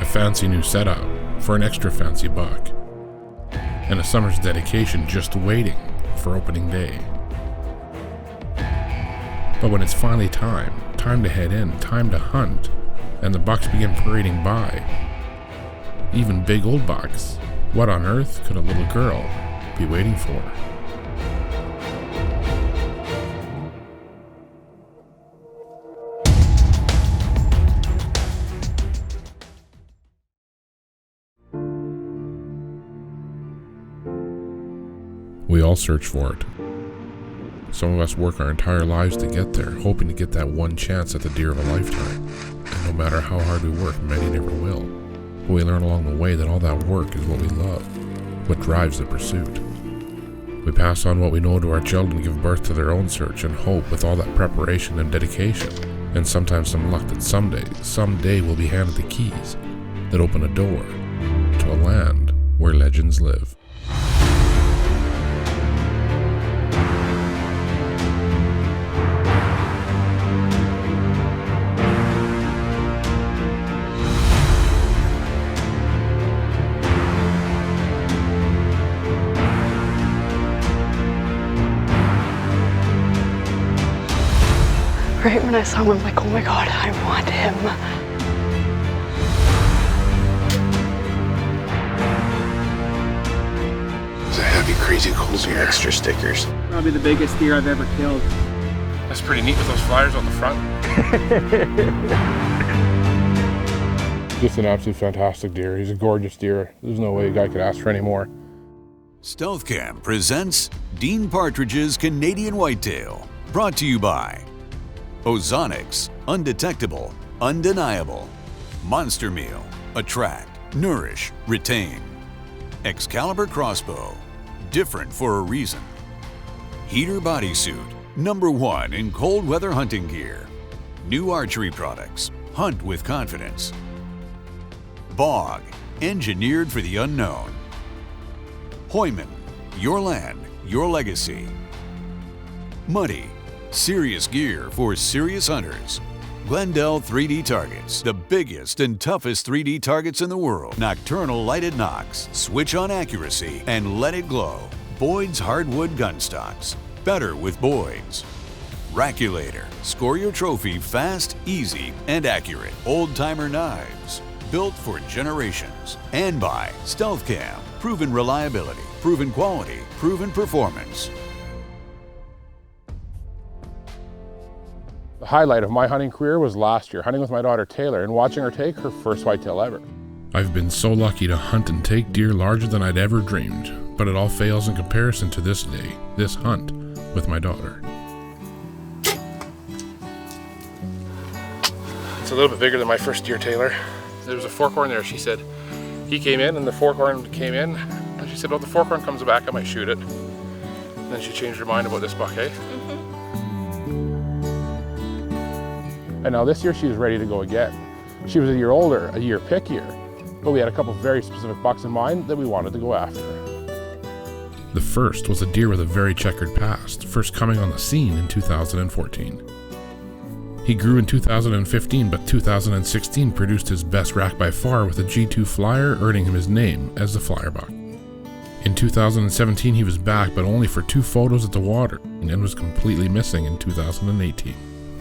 fancy new setup for an extra fancy buck, and a summer's dedication just waiting for opening day. But when it's finally time to head in, time to hunt, and the bucks begin parading by, even big old bucks, what on earth could a little girl be waiting for? We all search for it. Some of us work our entire lives to get there, hoping to get that one chance at the deer of a lifetime. And no matter how hard we work, many never will. But we learn along the way that all that work is what we love, what drives the pursuit. We pass on what we know to our children, give birth to their own search, and hope with all that preparation and dedication, and sometimes some luck that someday we'll be handed the keys that open a door to a land where legends live. Right when I saw him, I'm like, oh my God, I want him. It's a heavy, crazy cold deer. Extra stickers. Probably the biggest deer I've ever killed. That's pretty neat with those flyers on the front. Just an absolute fantastic deer. He's a gorgeous deer. There's no way a guy could ask for any more. Stealth Cam presents Dean Partridge's Canadian Whitetail. Brought to you by Ozonics, undetectable, undeniable. Monster Meal, attract, nourish, retain. Excalibur crossbow, different for a reason. Heater bodysuit, #1 in cold weather hunting gear. New archery products, hunt with confidence. Bog, engineered for the unknown. Hoyman, your land, your legacy. Muddy, serious gear for serious hunters. Glendale 3D Targets, the biggest and toughest 3D targets in the world. Nocturnal lighted nocks, switch on accuracy and let it glow. Boyd's hardwood gun stocks, better with Boyd's. Raculator, score your trophy fast, easy, and accurate. Old timer knives, built for generations. And by Stealth Cam, proven reliability, proven quality, proven performance. The highlight of my hunting career was last year, hunting with my daughter Taylor and watching her take her first whitetail ever. I've been so lucky to hunt and take deer larger than I'd ever dreamed, but it all fails in comparison to this day, this hunt with my daughter. It's a little bit bigger than my first deer, Taylor. There was a forkhorn there, she said. He came in and the forkhorn came in, and she said, well, if the forkhorn comes back, I might shoot it. And then she changed her mind about this buck, eh? And now this year she was ready to go again. She was a year older, a year pickier, but we had a couple of very specific bucks in mind that we wanted to go after. The first was a deer with a very checkered past, first coming on the scene in 2014. He grew in 2015, but 2016 produced his best rack by far with a G2 flyer, earning him his name as the flyer buck. In 2017 he was back, but only for 2 photos at the water, and was completely missing in 2018.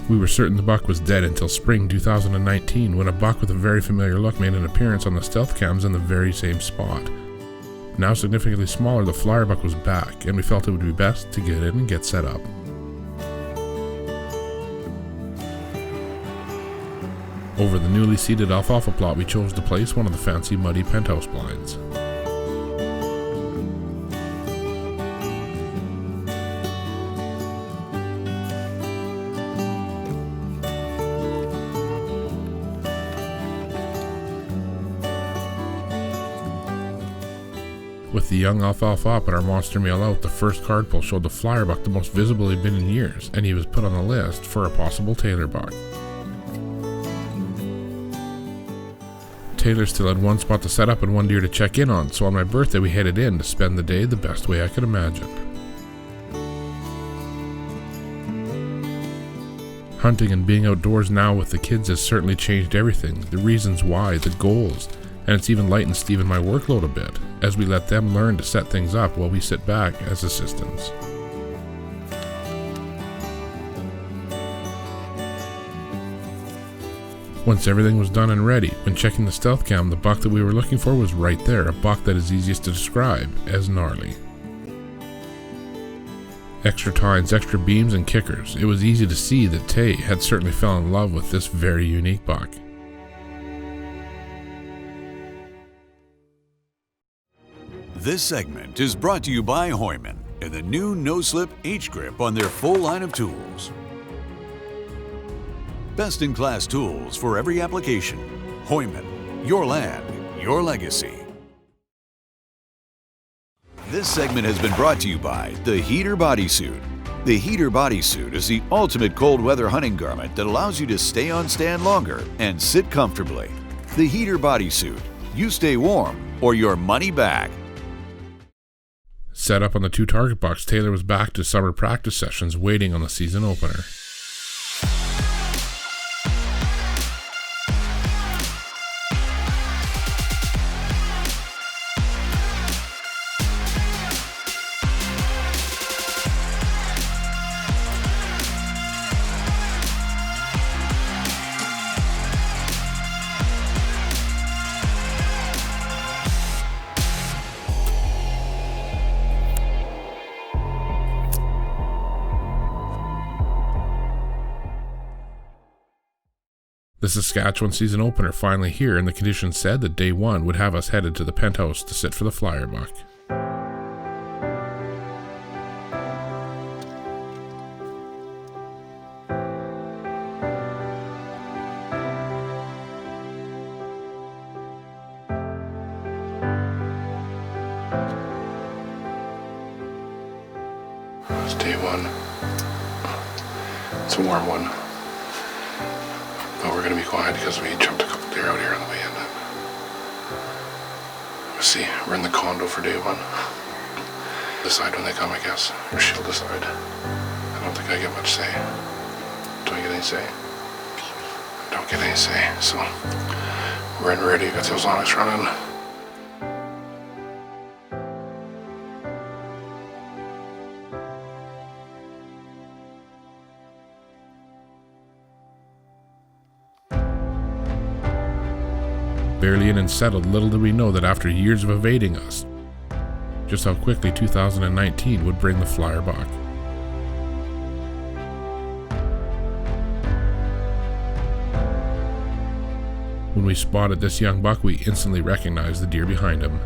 We were certain the buck was dead until spring 2019, when a buck with a very familiar look made an appearance on the stealth cams in the very same spot. Now significantly smaller, the flyer buck was back, and we felt it would be best to get in and get set up. Over the newly seeded alfalfa plot, we chose to place one of the fancy muddy penthouse blinds. With the young alfalfa up and our monster meal out, the first card pull showed the flyer buck the most visible he'd been in years, and he was put on the list for a possible Taylor buck. Taylor still had one spot to set up and one deer to check in on, so on my birthday we headed in to spend the day the best way I could imagine. Hunting and being outdoors now with the kids has certainly changed everything, the reasons why, the goals, and it's even lightened Steve and my workload a bit, as we let them learn to set things up while we sit back as assistants. Once everything was done and ready, when checking the stealth cam, the buck that we were looking for was right there, a buck that is easiest to describe as gnarly. Extra tines, extra beams, and kickers. It was easy to see that Tay had certainly fallen in love with this very unique buck. This segment is brought to you by Hoyman and the new no-slip H-grip on their full line of tools. Best-in-class tools for every application. Hoyman, your land, your legacy. This segment has been brought to you by the Heater Bodysuit. The Heater Bodysuit is the ultimate cold weather hunting garment that allows you to stay on stand longer and sit comfortably. The Heater Bodysuit. You stay warm or your money back. Set up on the 2 target box, Taylor was back to summer practice sessions waiting on the season opener. The Saskatchewan season opener finally here, and the conditions said that day 1 would have us headed to the penthouse to sit for the flyer buck. It's day 1. It's a warm one. But we're going to be quiet because we jumped a couple deer out here on the way in. Let's see, we're in the condo for day 1. Decide when they come, I guess. Or she'll decide. I don't think I get much say. Do I get any say? I don't get any say, so we're in ready. Got the Ozonics running. Barely in and settled, little did we know that after years of evading us, just how quickly 2019 would bring the flyer buck. When we spotted this young buck, we instantly recognized the deer behind him.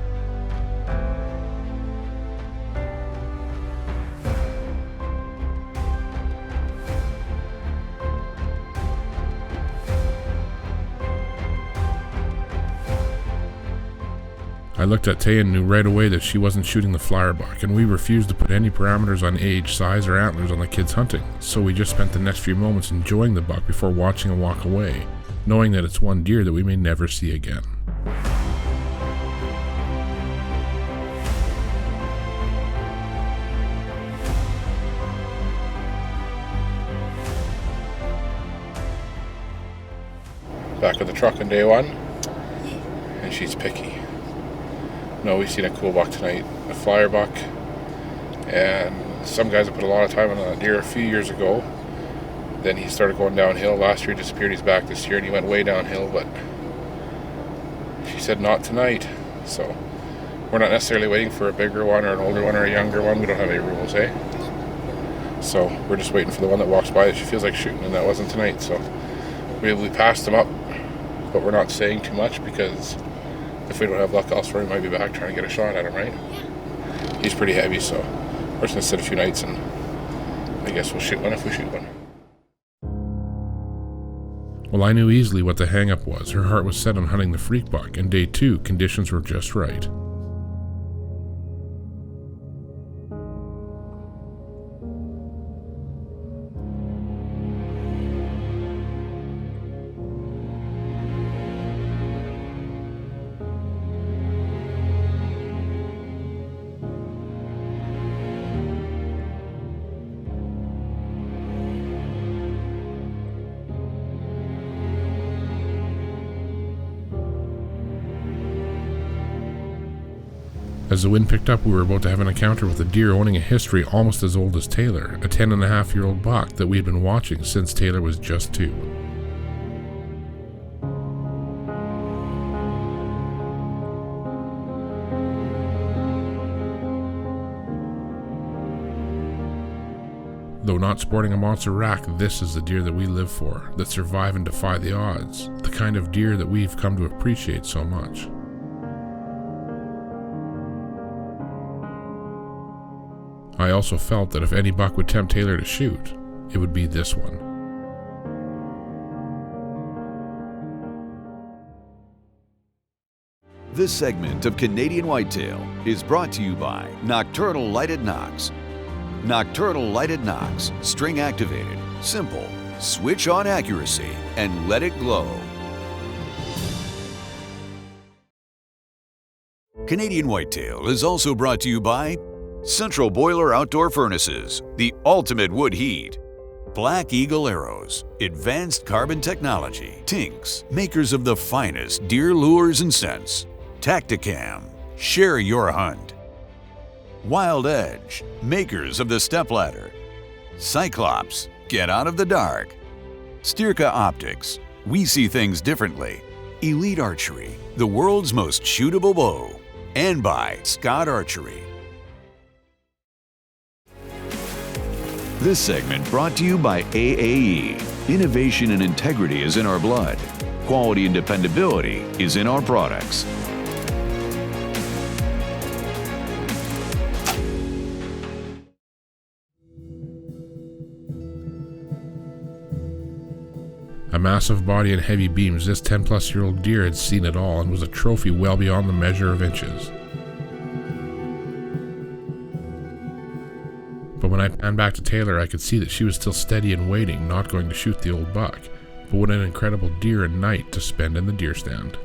I looked at Tay and knew right away that she wasn't shooting the flyer buck, and we refused to put any parameters on age, size, or antlers on the kids hunting, so we just spent the next few moments enjoying the buck before watching him walk away, knowing that it's one deer that we may never see again. Back at the truck on day 1, and she's picky. No, we've seen a cool buck tonight, a flyer buck, and some guys have put a lot of time on a deer a few years ago. Then he started going downhill. Last year he disappeared. He's back this year, and he went way downhill, but she said not tonight. So we're not necessarily waiting for a bigger one or an older one or a younger one. We don't have any rules, eh? So we're just waiting for the one that walks by that she feels like shooting, and that wasn't tonight. So we passed him up, but we're not saying too much because if we don't have luck elsewhere, we might be back trying to get a shot at him, right? He's pretty heavy, so we're just going to sit a few nights, and I guess we'll shoot one if we shoot one. Well, I knew easily what the hang-up was. Her heart was set on hunting the freak buck, and day 2, conditions were just right. As the wind picked up, we were about to have an encounter with a deer owning a history almost as old as Taylor, a 10.5-year-old buck that we had been watching since Taylor was just 2. Though not sporting a monster rack, this is the deer that we live for, that survive and defy the odds, the kind of deer that we've come to appreciate so much. I also felt that if any buck would tempt Taylor to shoot, it would be this one. This segment of Canadian Whitetail is brought to you by Nocturnal Lighted Knocks. Nocturnal Lighted Knocks, string activated, simple, switch on accuracy, and let it glow. Canadian Whitetail is also brought to you by Central Boiler Outdoor Furnaces, the ultimate wood heat. Black Eagle Arrows, advanced carbon technology. Tinks, makers of the finest deer lures and scents. Tacticam, share your hunt. Wild Edge, makers of the stepladder. Cyclops, get out of the dark. Styrka Optics, we see things differently. Elite Archery, the world's most shootable bow. And by Scott Archery. This segment brought to you by AAE. Innovation and integrity is in our blood. Quality and dependability is in our products. A massive body and heavy beams, this 10-plus-year-old deer had seen it all and was a trophy well beyond the measure of inches. But when I panned back to Taylor, I could see that she was still steady and waiting, not going to shoot the old buck. But what an incredible deer and night to spend in the deer stand.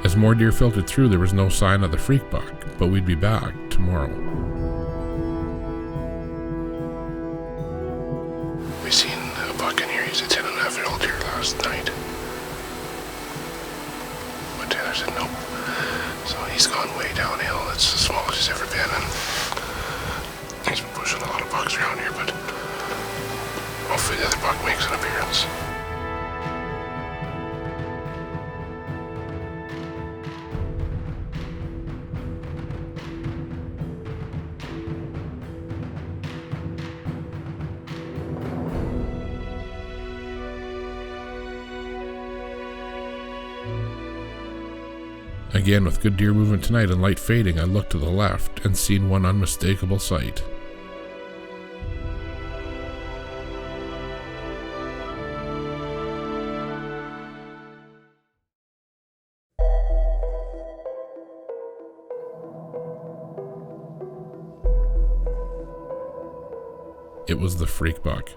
As more deer filtered through, there was no sign of the freak buck, but we'd be back tomorrow. We seen a buck in here. He's a 10.5-year-old deer last night. But Taylor said nope. So he's gone way downhill. It's the smallest he's ever been, and he's been pushing a lot of bucks around here, but hopefully the other buck makes an appearance. Again, with good deer movement tonight and light fading, I looked to the left and seen one unmistakable sight. It was the freak buck.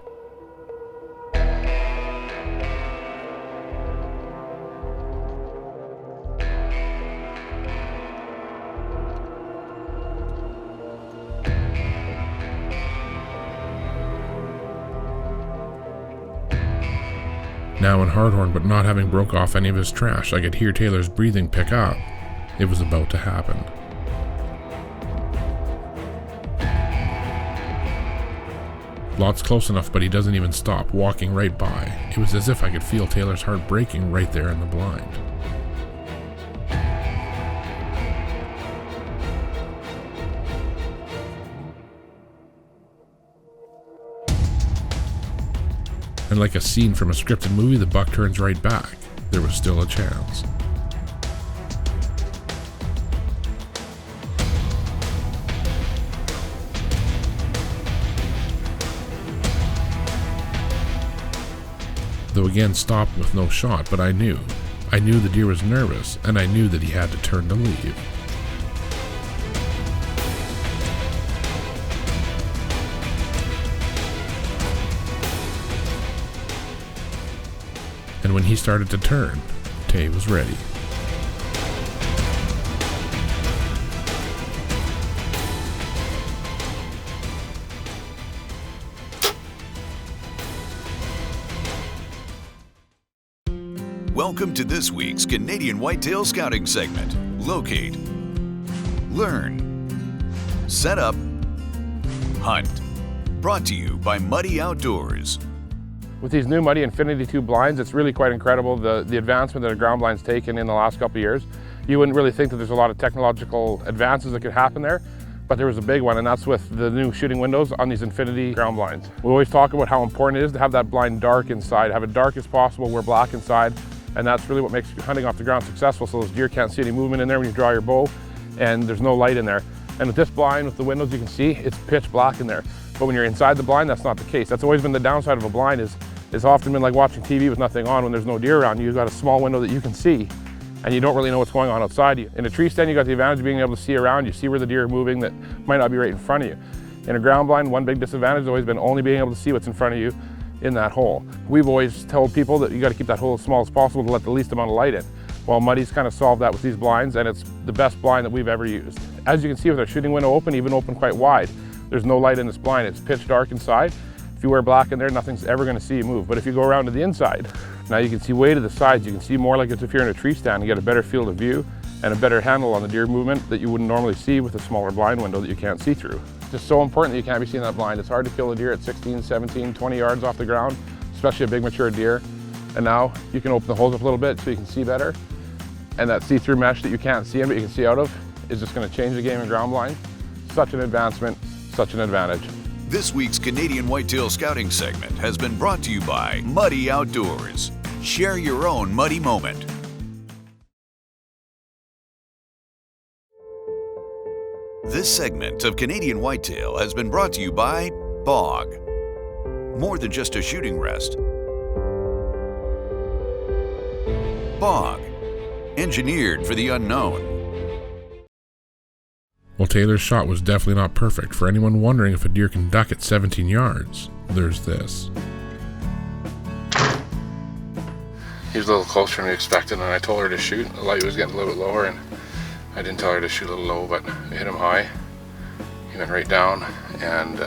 Now in Hardhorn, but not having broke off any of his trash, I could hear Taylor's breathing pick up. It was about to happen. Lot's close enough, but he doesn't even stop, walking right by. It was as if I could feel Taylor's heart breaking right there in the blind. And like a scene from a scripted movie, the buck turns right back. There was still a chance. though again stopped with no shot, but I knew the deer was nervous, and I knew that he had to turn to leave. And when he started to turn, Tay was ready. Welcome to this week's Canadian Whitetail Scouting segment. Locate, learn, set up, hunt. Brought to you by Muddy Outdoors. With these new Muddy Infinity 2 blinds, it's really quite incredible the advancement that a ground blind's taken in the last couple of years. You wouldn't really think that there's a lot of technological advances that could happen there, but there was a big one, and that's with the new shooting windows on these Infinity ground blinds. We always talk about how important it is to have that blind dark inside, have it dark as possible, wear black inside, and that's really what makes hunting off the ground successful, so those deer can't see any movement in there when you draw your bow, and there's no light in there. And with this blind, with the windows, you can see it's pitch black in there. But when you're inside the blind, that's not the case. That's always been the downside of a blind, is it's often been like watching TV with nothing on when there's no deer around you. You've got a small window that you can see, and you don't really know what's going on outside you. In a tree stand, you got the advantage of being able to see around you, see where the deer are moving that might not be right in front of you. In a ground blind, one big disadvantage has always been only being able to see what's in front of you in that hole. We've always told people that you got to keep that hole as small as possible to let the least amount of light in. Well, Muddy's kind of solved that with these blinds, and it's the best blind that we've ever used. As you can see with our shooting window open, even open quite wide, there's no light in this blind. It's pitch dark inside. If you wear black in there, nothing's ever going to see you move. But if you go around to the inside, now you can see way to the sides. You can see more like as if you're in a tree stand. You get a better field of view and a better handle on the deer movement that you wouldn't normally see with a smaller blind window that you can't see through. It's just so important that you can't be seeing that blind. It's hard to kill a deer at 16, 17, 20 yards off the ground, especially a big mature deer. And now you can open the holes up a little bit so you can see better. And that see-through mesh that you can't see in but you can see out of is just going to change the game in ground blind. Such an advancement, such an advantage. This week's Canadian Whitetail Scouting segment has been brought to you by Muddy Outdoors. Share your own Muddy moment. This segment of Canadian Whitetail has been brought to you by Bog. More than just a shooting rest. Bog, engineered for the unknown. Well, Taylor's shot was definitely not perfect. For anyone wondering if a deer can duck at 17 yards, there's this. He was a little closer than we expected, and I told her to shoot. The light was getting a little bit lower, and I didn't tell her to shoot a little low, but I hit him high. He went right down, and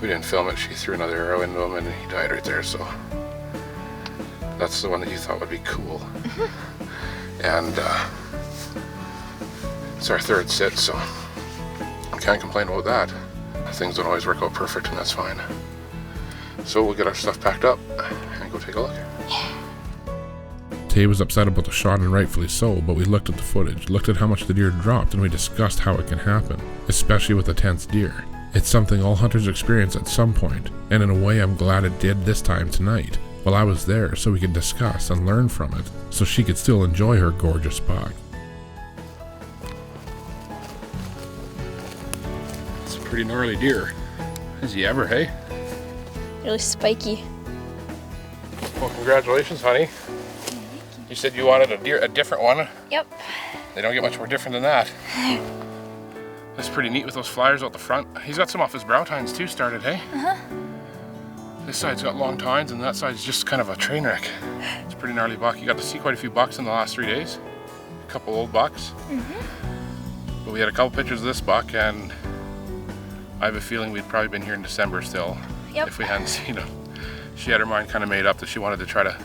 we didn't film it. She threw another arrow into him, and he died right there, so that's the one that you thought would be cool. And it's our third sit, so I can't complain about that. Things don't always work out perfect, and that's fine. So we'll get our stuff packed up and go take a look. Tay was upset about the shot, and rightfully so, but we looked at the footage, looked at how much the deer dropped, and we discussed how it can happen, especially with a tense deer. It's something all hunters experience at some point, and in a way I'm glad it did this time tonight. Well, I was there so we could discuss and learn from it, so she could still enjoy her gorgeous buck. It's a pretty gnarly deer. Is he ever, hey? Really spiky. Well, congratulations, honey. You said you wanted a different one. Yep. They don't get much more different than that. That's pretty neat with those flyers out the front. He's got some off his brow tines too started, hey? Uh-huh. This side's got long tines and that side's just kind of a train wreck. It's a pretty gnarly buck. You got to see quite a few bucks in the last 3 days. A couple old bucks. But we had a couple pictures of this buck, and I have a feeling we'd probably been here in December still. Yep. If we hadn't seen him. She had her mind kind of made up that she wanted to try to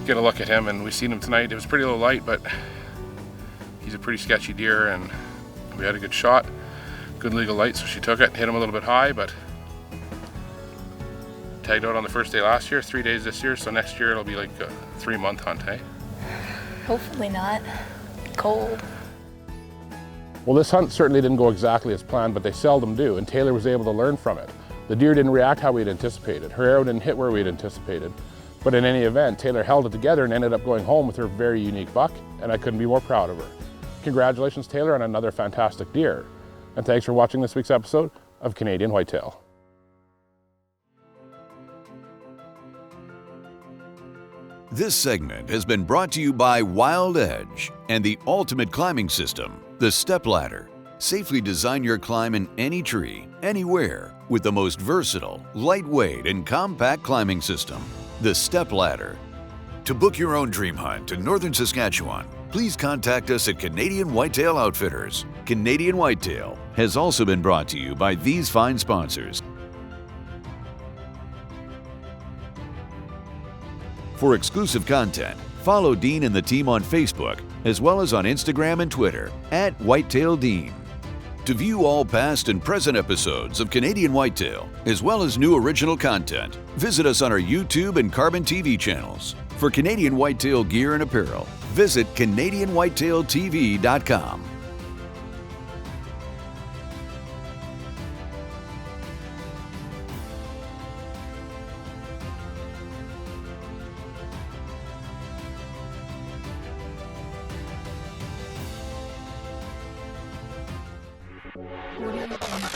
get a look at him, and we seen him tonight. It was pretty low light, but he's a pretty sketchy deer, and we had a good shot, good legal light, so she took it, hit him a little bit high, but tagged out on the first day last year, 3 days this year, so next year it'll be like a 3-month hunt, eh? Hopefully not. Cold. Well, this hunt certainly didn't go exactly as planned, but they seldom do, and Taylor was able to learn from it. The deer didn't react how we'd anticipated. Her arrow didn't hit where we'd anticipated. But in any event, Taylor held it together and ended up going home with her very unique buck, and I couldn't be more proud of her. Congratulations, Taylor, on another fantastic deer. And thanks for watching this week's episode of Canadian Whitetail. This segment has been brought to you by Wild Edge and the ultimate climbing system, the Step Ladder. Safely design your climb in any tree, anywhere, with the most versatile, lightweight, and compact climbing system, the Step Ladder. To book your own dream hunt in northern Saskatchewan, please contact us at Canadian Whitetail Outfitters. Canadian Whitetail has also been brought to you by these fine sponsors. For exclusive content, follow Dean and the team on Facebook, as well as on Instagram and Twitter at Whitetail Dean. To view all past and present episodes of Canadian Whitetail, as well as new original content, visit us on our YouTube and Carbon TV channels. For Canadian Whitetail gear and apparel, visit CanadianWhitetailTV.com. Audio